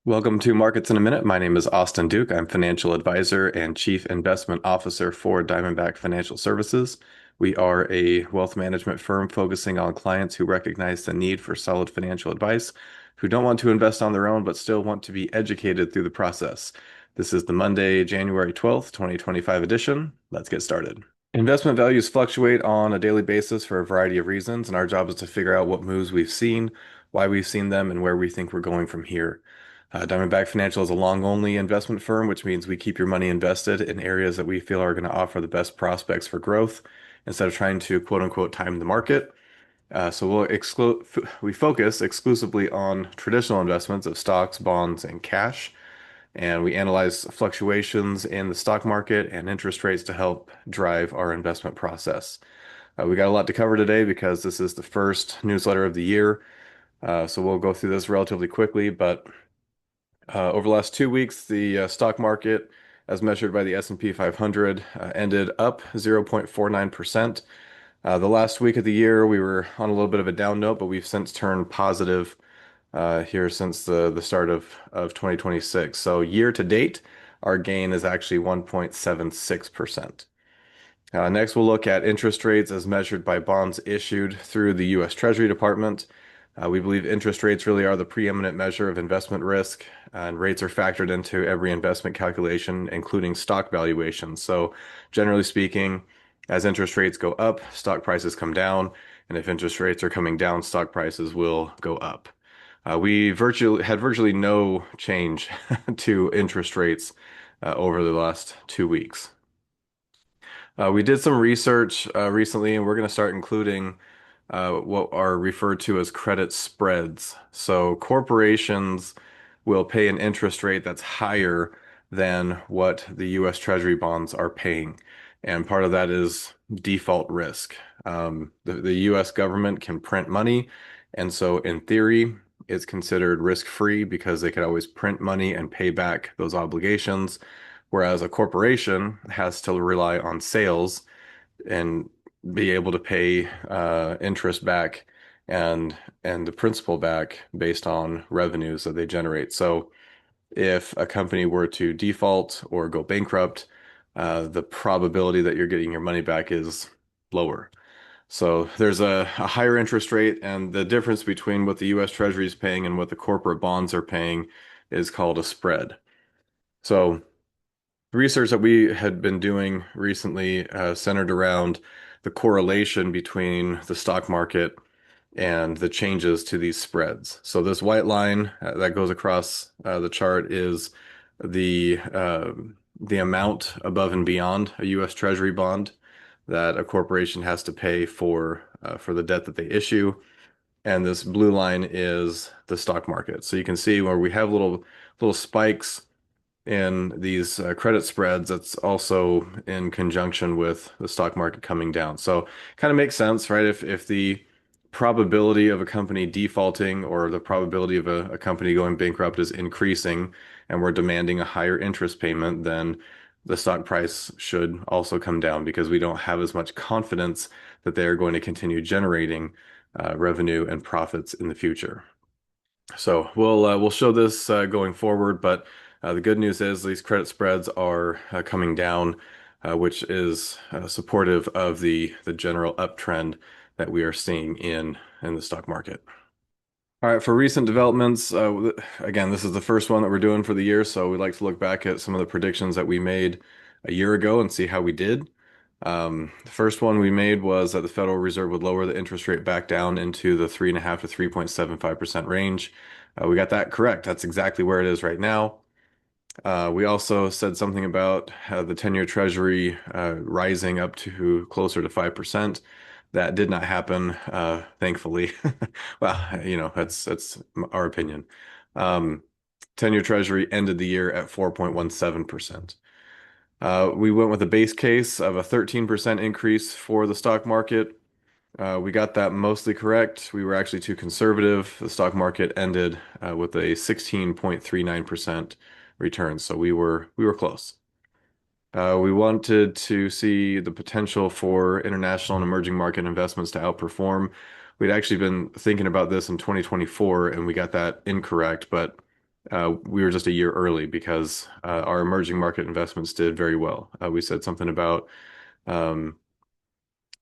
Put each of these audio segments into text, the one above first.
Welcome to Markets in a Minute. My name is Austin Duke. I'm financial advisor and chief investment officer for Diamondback Financial Services. We are a wealth management firm focusing on clients who recognize the need for solid financial advice, who don't want to invest on their own, but still want to be educated through the process. This is the Monday, January 12th, 2025 edition. Let's get started. Investment values fluctuate on a daily basis for a variety of reasons, and our job is to figure out what moves we've seen, why we've seen them, and where we think we're going from here. Diamondback Financial is a long-only investment firm, which means we keep your money invested in areas that we feel are going to offer the best prospects for growth instead of trying to quote unquote time the market. We focus exclusively on traditional investments of stocks, bonds, and cash, and we analyze fluctuations in the stock market and interest rates to help drive our investment process. We got a lot to cover today because this is the first newsletter of the year, so we'll go through this relatively quickly, but over the last 2 weeks, the stock market, as measured by the S&P 500, ended up 0.49%. The last week of the year, we were on a little bit of a down note, but we've since turned positive here since the start of 2026. So year to date, our gain is actually 1.76%. Next, we'll look at interest rates as measured by bonds issued through the U.S. Treasury Department. We believe interest rates really are the preeminent measure of investment risk, and rates are factored into every investment calculation, including stock valuations. So, generally speaking, as interest rates go up, stock prices come down, and if interest rates are coming down, stock prices will go up. We had virtually no change to interest rates over the last 2 weeks. We did some research recently, and we're going to start including what are referred to as credit spreads. So corporations will pay an interest rate that's higher than what the U.S. Treasury bonds are paying. And part of that is default risk. The U.S. government can print money. And so in theory, it's considered risk-free because they could always print money and pay back those obligations. Whereas a corporation has to rely on sales and be able to pay interest back and the principal back based on revenues that they generate. So if a company were to default or go bankrupt, the probability that you're getting your money back is lower. So there's a higher interest rate, and the difference between what the U.S. Treasury is paying and what the corporate bonds are paying is called a spread. So the research that we had been doing recently centered around the correlation between the stock market and the changes to these spreads. So this white line that goes across the chart is the amount above and beyond a U.S. Treasury bond that a corporation has to pay for the debt that they issue. And this blue line is the stock market. So you can see where we have little spikes in these credit spreads, that's also in conjunction with the stock market coming down. So kind of makes sense, right? If the probability of a company defaulting or the probability of a company going bankrupt is increasing and we're demanding a higher interest payment, then the stock price should also come down because we don't have as much confidence that they are going to continue generating revenue and profits in the future. So we'll show this going forward, but the good news is these credit spreads are coming down, which is supportive of the general uptrend that we are seeing in the stock market. All right, for recent developments, again, this is the first one that we're doing for the year, so we'd like to look back at some of the predictions that we made a year ago and see how we did. The first one we made was that the Federal Reserve would lower the interest rate back down into the 3.5 to 3.75% range. We got that correct. That's exactly where it is right now. We also said something about the 10-year Treasury rising up to closer to 5%. That did not happen, thankfully. Well, that's our opinion. 10-year Treasury ended the year at 4.17%. We went with a base case of a 13% increase for the stock market. We got that mostly correct. We were actually too conservative. The stock market ended with a 16.39% return, so we were close. We wanted to see the potential for international and emerging market investments to outperform. We'd actually been thinking about this in 2024, and we got that incorrect, but We were just a year early because our emerging market investments did very well. We said something about, um,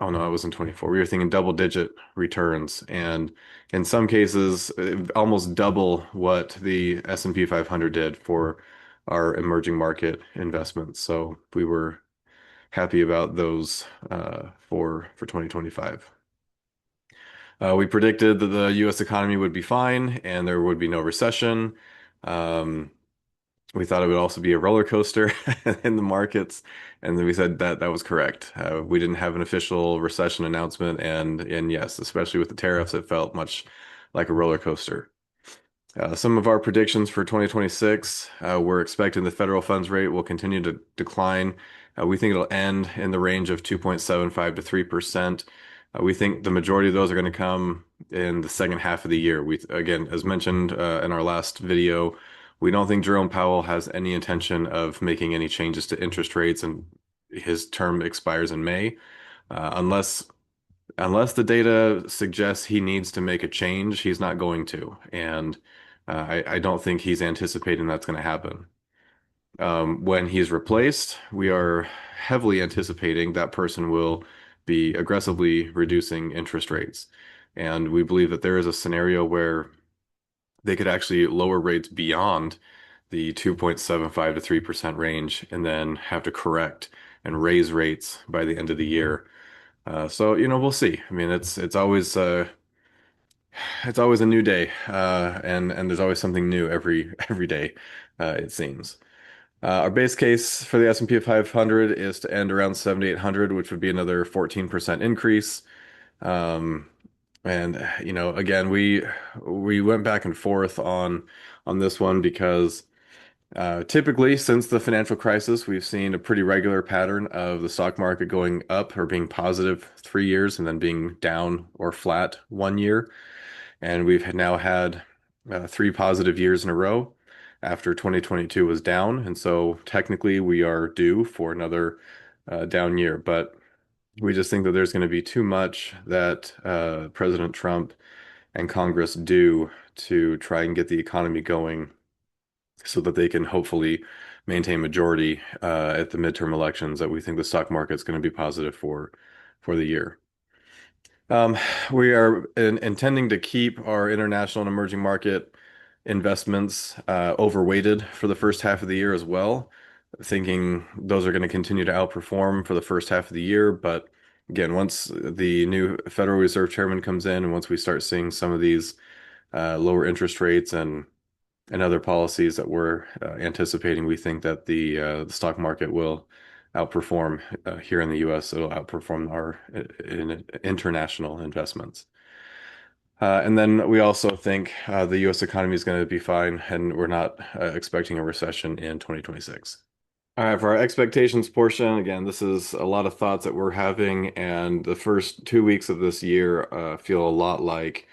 oh no, it was in 24. We were thinking double digit returns, and in some cases, almost double what the S&P 500 did for our emerging market investments. So we were happy about those for 2025. We predicted that the U.S. economy would be fine and there would be no recession. Um, we thought it would also be a roller coaster in the markets, and then we said that that was correct. We didn't have an official recession announcement, and yes, especially with the tariffs, it felt much like a roller coaster. Some of our predictions for 2026, we're expecting the federal funds rate will continue to decline. We think it'll end in the range of 2.75 to 3%. We think the majority of those are going to come in the second half of the year. Again, as mentioned in our last video, we don't think Jerome Powell has any intention of making any changes to interest rates, and his term expires in May, unless the data suggests he needs to make a change, he's not going to. And I don't think he's anticipating that's going to happen. When he's replaced, we are heavily anticipating that person will be aggressively reducing interest rates. And we believe that there is a scenario where they could actually lower rates beyond the 2.75 to 3% range and then have to correct and raise rates by the end of the year. So, we'll see. I mean, it's always a new day, and there's always something new every day, it seems. Our base case for the S&P 500 is to end around 7,800, which would be another 14% increase. Um, and again, we went back and forth on this one because typically since the financial crisis, we've seen a pretty regular pattern of the stock market going up or being positive 3 years and then being down or flat 1 year. And we've now had three positive years in a row after 2022 was down. And so technically we are due for another down year. But we just think that there's going to be too much that President Trump and Congress do to try and get the economy going so that they can hopefully maintain majority at the midterm elections that we think the stock market's going to be positive for the year. Um, we are intending to keep our international and emerging market investments overweighted for the first half of the year as well, thinking those are going to continue to outperform for the first half of the year. But again, once the new Federal Reserve Chairman comes in and once we start seeing some of these lower interest rates and other policies that we're anticipating, we think that the stock market will outperform here in the U.S. It'll outperform our international investments. And then we also think the U.S. economy is going to be fine, and we're not expecting a recession in 2026. All right, for our expectations portion, again, this is a lot of thoughts that we're having, and the first 2 weeks of this year feel a lot like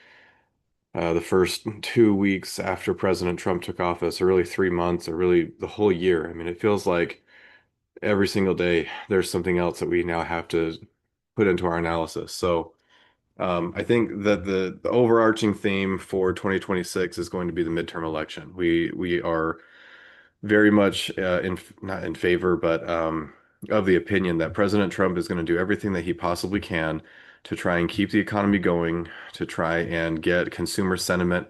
the first 2 weeks after President Trump took office, or really 3 months, or really the whole year. I mean, it feels like every single day there's something else that we now have to put into our analysis. So I think that the overarching theme for 2026 is going to be the midterm election. We are very much not in favor, but of the opinion that President Trump is going to do everything that he possibly can to try and keep the economy going, to try and get consumer sentiment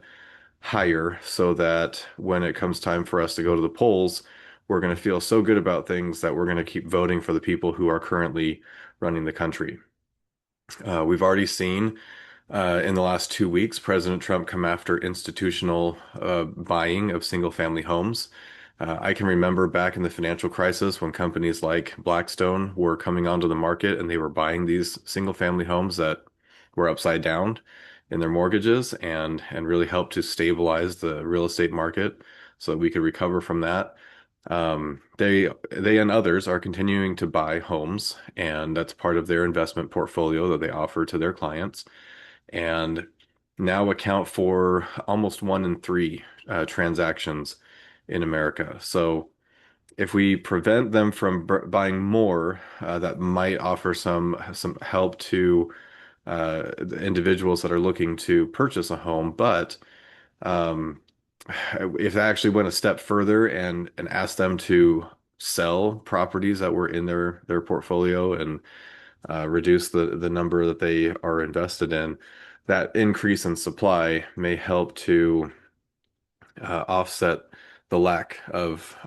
higher so that when it comes time for us to go to the polls, we're going to feel so good about things that we're going to keep voting for the people who are currently running the country. We've already seen in the last 2 weeks President Trump come after institutional buying of single family homes. I can remember back in the financial crisis when companies like Blackstone were coming onto the market and they were buying these single family homes that were upside down in their mortgages and really helped to stabilize the real estate market so that we could recover from that. They and others are continuing to buy homes, and that's part of their investment portfolio that they offer to their clients, and now account for almost 1 in 3 transactions in America. So if we prevent them from buying more, that might offer some help to the individuals that are looking to purchase a home, but um, if they actually went a step further and asked them to sell properties that were in their portfolio and reduce the number that they are invested in, that increase in supply may help to offset the lack of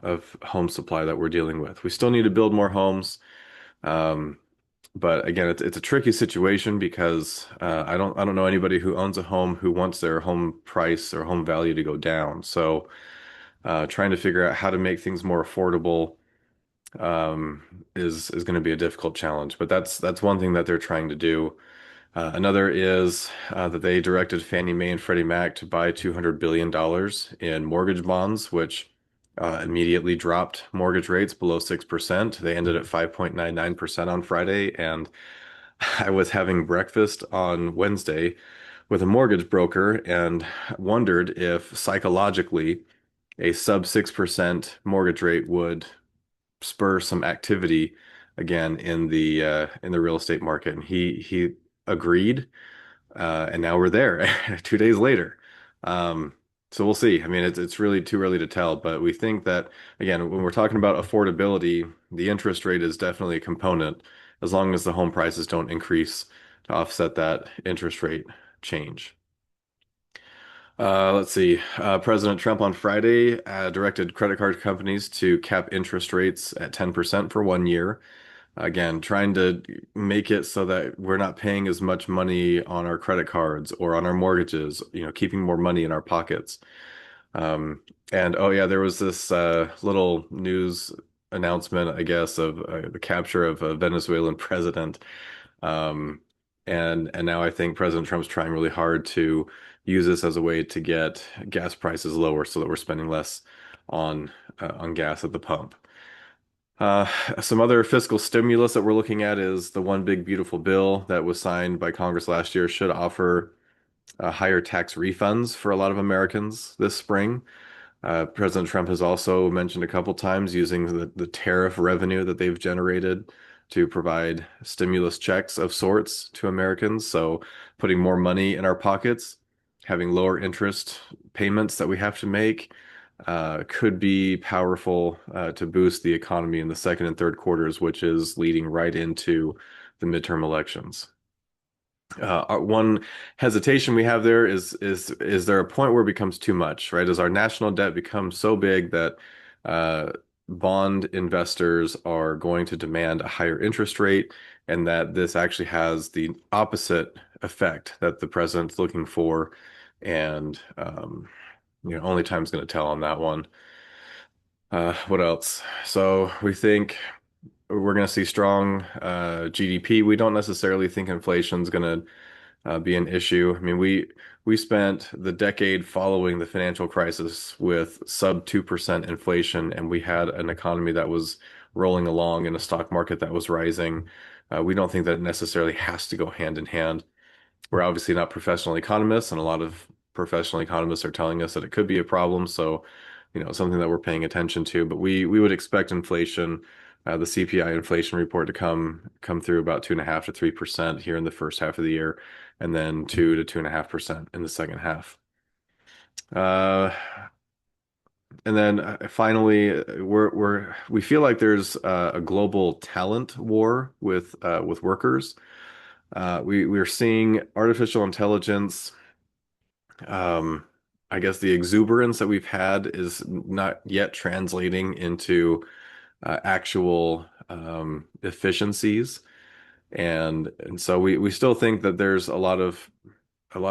home supply that we're dealing with. We still need to build more homes. Um, but again, it's a tricky situation because I don't know anybody who owns a home who wants their home price or home value to go down. So trying to figure out how to make things more affordable is going to be a difficult challenge. But that's one thing that they're trying to do. Another is that they directed Fannie Mae and Freddie Mac to buy $200 billion in mortgage bonds, which immediately dropped mortgage rates below 6%. They ended at 5.99% on Friday, and I was having breakfast on Wednesday with a mortgage broker and wondered if psychologically a sub 6% mortgage rate would spur some activity again in the real estate market. And he agreed, and now we're there 2 days later. Um, so we'll see. I mean, it's really too early to tell, but we think that again, when we're talking about affordability, the interest rate is definitely a component, as long as the home prices don't increase to offset that interest rate change. Let's see. President Trump on Friday directed credit card companies to cap interest rates at 10% for 1 year. Again, trying to make it so that we're not paying as much money on our credit cards or on our mortgages, keeping more money in our pockets. Um, and oh yeah, there was this little news announcement, I guess, of the capture of a Venezuelan president. Um, and now I think President Trump's trying really hard to use this as a way to get gas prices lower so that we're spending less on gas at the pump. Uh, some other fiscal stimulus that we're looking at is the One Big Beautiful Bill that was signed by Congress last year should offer higher tax refunds for a lot of Americans this spring. President Trump has also mentioned a couple times using the tariff revenue that they've generated to provide stimulus checks of sorts to Americans. So putting more money in our pockets, having lower interest payments that we have to make, could be powerful to boost the economy in the second and third quarters, which is leading right into the midterm elections. One hesitation we have there is there a point where it becomes too much, right? Does our national debt become so big that uh, bond investors are going to demand a higher interest rate, and that this actually has the opposite effect that the president's looking for, and only time's going to tell on that one. What else? So we think we're going to see strong GDP. We don't necessarily think inflation's going to be an issue. I mean, we spent the decade following the financial crisis with sub 2% inflation, and we had an economy that was rolling along in a stock market that was rising. We don't think that necessarily has to go hand in hand. We're obviously not professional economists, and a lot of professional economists are telling us that it could be a problem. So, something that we're paying attention to. But we would expect inflation, the CPI inflation report to come through about 2.5 to 3% here in the first half of the year, and then 2 to 2.5% in the second half. Uh, and then finally, we feel like there's a global talent war with workers. We're seeing artificial intelligence. Um, I guess the exuberance that we've had is not yet translating into actual efficiencies, and so we still think that there's a lot of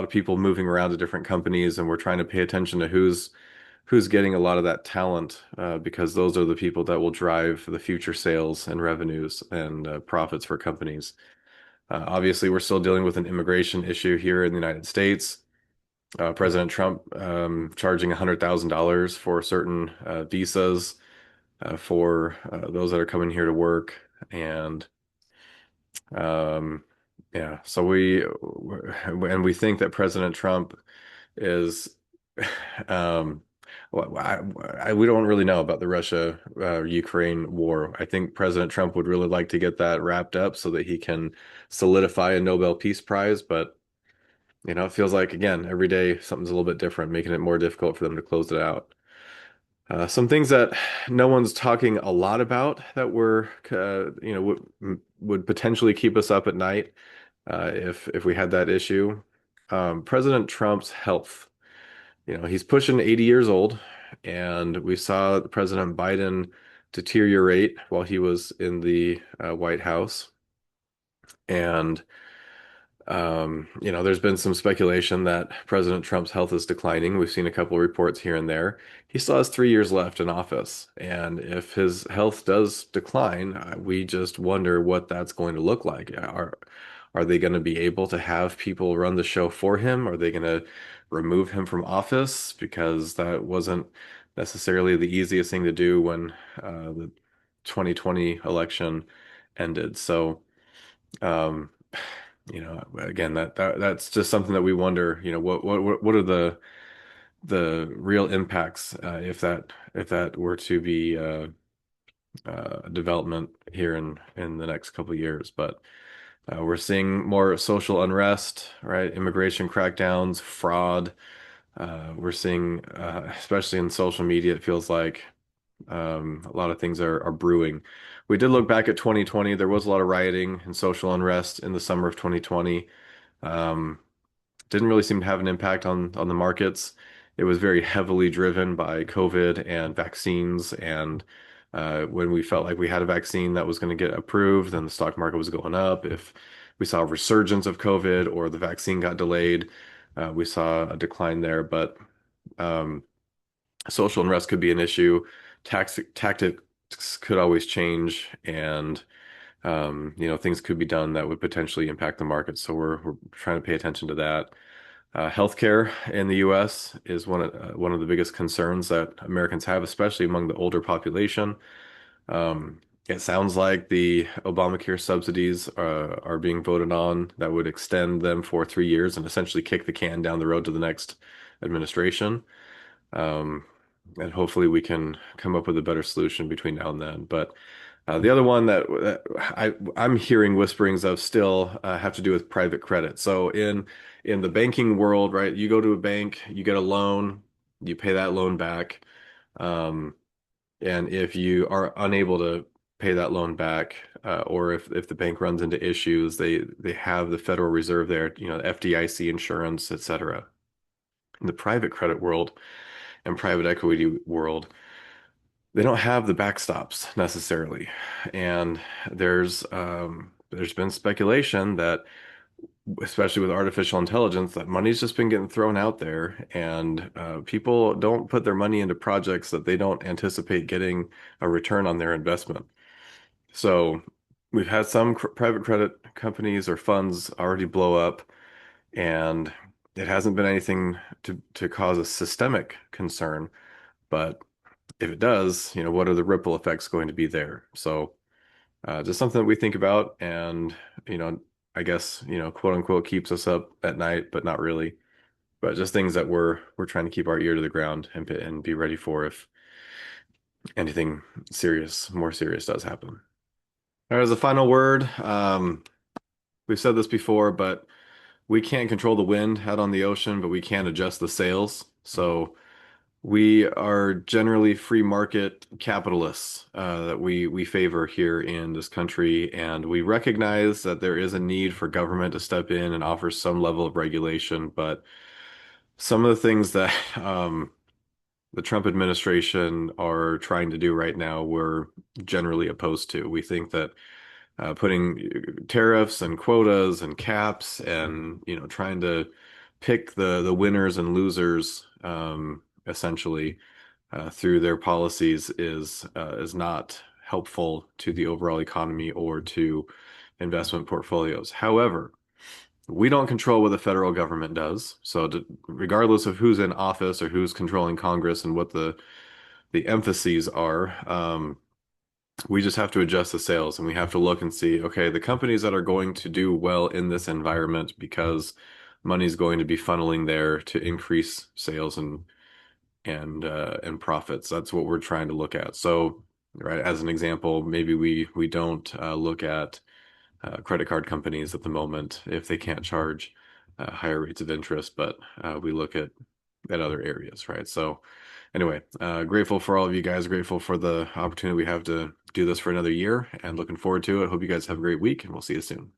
people moving around to different companies, and we're trying to pay attention to who's getting a lot of that talent because those are the people that will drive the future sales and revenues and profits for companies. Obviously, we're still dealing with an immigration issue here in the United States. President Trump charging $100,000 for certain visas for those that are coming here to work, and um, yeah, so we think that President Trump is um, we don't really know about the Russia Ukraine war. I think President Trump would really like to get that wrapped up so that he can solidify a Nobel Peace Prize, but It feels like, again, every day something's a little bit different, making it more difficult for them to close it out. Some things that no one's talking a lot about that would potentially keep us up at night if we had that issue. President Trump's health. He's pushing 80 years old, and we saw President Biden deteriorate while he was in the White House. And there's been some speculation that President Trump's health is declining. We've seen a couple of reports here and there. He still has 3 years left in office. And if his health does decline, we just wonder what that's going to look like. Are they going to be able to have people run the show for him? Are they going to remove him from office? Because that wasn't necessarily the easiest thing to do when the 2020 election ended. So, um, again, that's just something that we wonder, what are the real impacts if that were to be development here in the next couple of years. But we're seeing more social unrest, right? Immigration crackdowns, fraud. We're seeing, especially in social media, it feels like a lot of things are brewing. We did look back at 2020. There was a lot of rioting and social unrest in the summer of 2020. Um, didn't really seem to have an impact on the markets. It was very heavily driven by COVID and vaccines. And when we felt like we had a vaccine that was going to get approved, then the stock market was going up. If we saw a resurgence of COVID or the vaccine got delayed, we saw a decline there. But um, social unrest could be an issue. Tactics could always change, and things could be done that would potentially impact the market. So we're trying to pay attention to that. Healthcare in the U.S. is one of the biggest concerns that Americans have, especially among the older population. It sounds like the Obamacare subsidies are being voted on that would extend them for 3 years and essentially kick the can down the road to the next administration. Um, and hopefully we can come up with a better solution between now and then. But the other one that I'm hearing whisperings of still have to do with private credit. So in the banking world, right, you go to a bank, you get a loan, you pay that loan back. Um, and if you are unable to pay that loan back, or if the bank runs into issues, they have the Federal Reserve there, FDIC insurance, et cetera. In the private credit world and private equity world, they don't have the backstops necessarily. And there's been speculation that, especially with artificial intelligence, that money's just been getting thrown out there, and people don't put their money into projects that they don't anticipate getting a return on their investment. So we've had some private credit companies or funds already blow up, and it hasn't been anything to cause a systemic concern. But if it does, what are the ripple effects going to be there? So just something that we think about, and you know, I guess, quote unquote, keeps us up at night, but not really. But just things that we're trying to keep our ear to the ground and be ready for if anything more serious does happen. All right, as a final word, we've said this before, but we can't control the wind out on the ocean, but we can adjust the sails. So we are generally free market capitalists that we favor here in this country, and we recognize that there is a need for government to step in and offer some level of regulation. But some of the things that the Trump administration are trying to do right now, we're generally opposed to. We think that putting tariffs and quotas and caps and trying to pick the winners and losers essentially through their policies is not helpful to the overall economy or to investment portfolios. However, we don't control what the federal government does. So regardless of who's in office or who's controlling Congress and what the emphases are, we just have to adjust the sales, and we have to look and see, okay, the companies that are going to do well in this environment because money's going to be funneling there to increase sales and profits. That's what we're trying to look at. So, right, as an example, maybe we don't look at credit card companies at the moment if they can't charge higher rates of interest, but we look at other areas, right? So anyway, grateful for all of you guys, grateful for the opportunity we have to do this for another year, and looking forward to it. Hope you guys have a great week, and we'll see you soon.